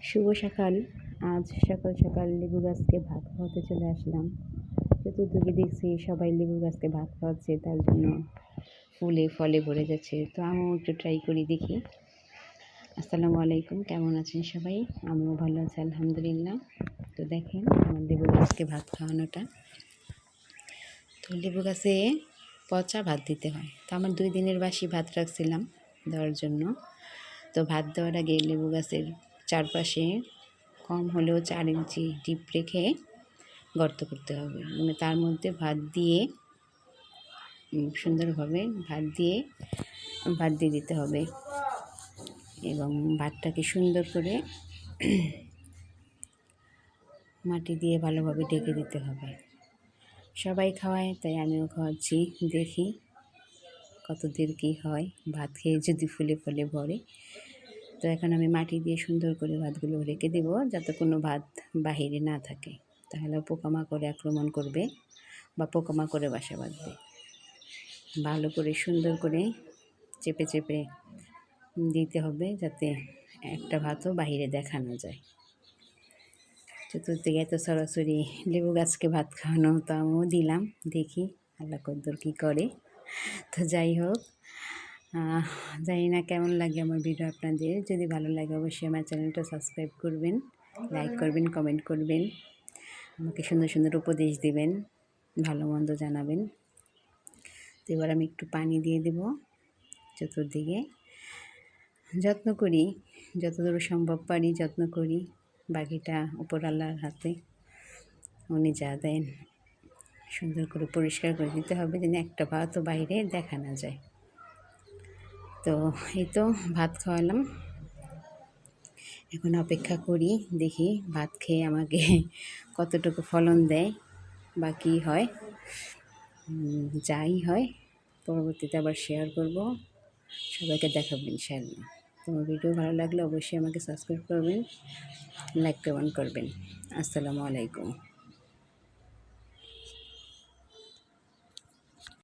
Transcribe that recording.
শুভ সকাল। আজ সকাল সকাল লেবু গাছকে ভাত খাওয়াতে চলে আসলাম। চতুর্দিকে দেখছি সবাই লেবু গাছকে ভাত খাওয়াচ্ছে, তার জন্য ফুলে ফলে ভরে যাচ্ছে। তো আমিও একটু ট্রাই করি, দেখি। আসসালামু আলাইকুম, কেমন আছেন সবাই? আমিও ভালো আছি আলহামদুলিল্লাহ। তো দেখেন আমার লেবু গাছকে ভাত খাওয়ানোটা। তো লেবু গাছে পচা ভাত দিতে হয়। তো আমার 2 দিনের বাসি ভাত রাখছিলাম দেওয়ার জন্য। তো ভাত দেওয়ার আগে লেবু গাছের চারপাশে কম হলেও 4 ইঞ্চি ডিপ রেখে গর্ত করতে হবে, মানে তার মধ্যে ভাত দিয়ে সুন্দরভাবে ভাত দিয়ে দিতে হবে এবং ভাতটাকে সুন্দর করে মাটি দিয়ে ভালোভাবে ঢেকে দিতে হবে। সবাই খাওয়ায়, তাই আমিও খাওয়াচ্ছি, দেখি কতদূর কী হয়। ভাত খেয়ে যদি ফুলে ফলে ভরে, তো এখন আমি মাটি দিয়ে সুন্দর করে ভাতগুলো রেখে দেব, যাতে কোনো ভাত বাহিরে না থাকে, তাহলে পোকামাকড়ে আক্রমণ করবে বা পোকামাকড়ে বাসা বাঁধবে। ভালো করে সুন্দর করে চেপে চেপে দিতে হবে, যাতে একটা ভাতও বাহিরে দেখা না যায়। চতুর্দিকে এত সরাসরি লেবু গাছকে ভাত খাওয়ানো, তো আমিও দিলাম, দেখি আল্লাহ কদ্দুর কী করে। তো যাই হোক, জানি না কেমন লাগে আমার ভিডিও আপনাদের। যদি ভালো লাগে অবশ্যই আমার চ্যানেলটা সাবস্ক্রাইব করবেন, লাইক করবেন, কমেন্ট করবেন, আমাকে সুন্দর সুন্দর উপদেশ দিবেন, ভালো মন্দ জানাবেন। তো এবার আমি একটু পানি দিয়ে দেব চতুর্দিকে। যত্ন করি, যতদূর সম্ভব পারি যত্ন করি, বাকিটা উপর আল্লাহর হাতে। উনি যা দেন সুন্দর করে পরিষ্কার করে দিতে হবে, যেন একটা ভাতও বাইরে দেখা না যায়। তো এই তো ভাত খাওয়ালাম, এখন অপেক্ষা করি, দেখি ভাত খেয়ে আমাকে কতটুকু ফলন দেয় বা কী হয়। যাই হয় পরবর্তীতে আবার শেয়ার করব, সবাইকে দেখাবো ইনশাআল্লাহ। তোমার ভিডিও ভালো লাগলে অবশ্যই আমাকে সাবস্ক্রাইব করবেন, লাইক কমেন্ট করবেন। আসসালামু আলাইকুম।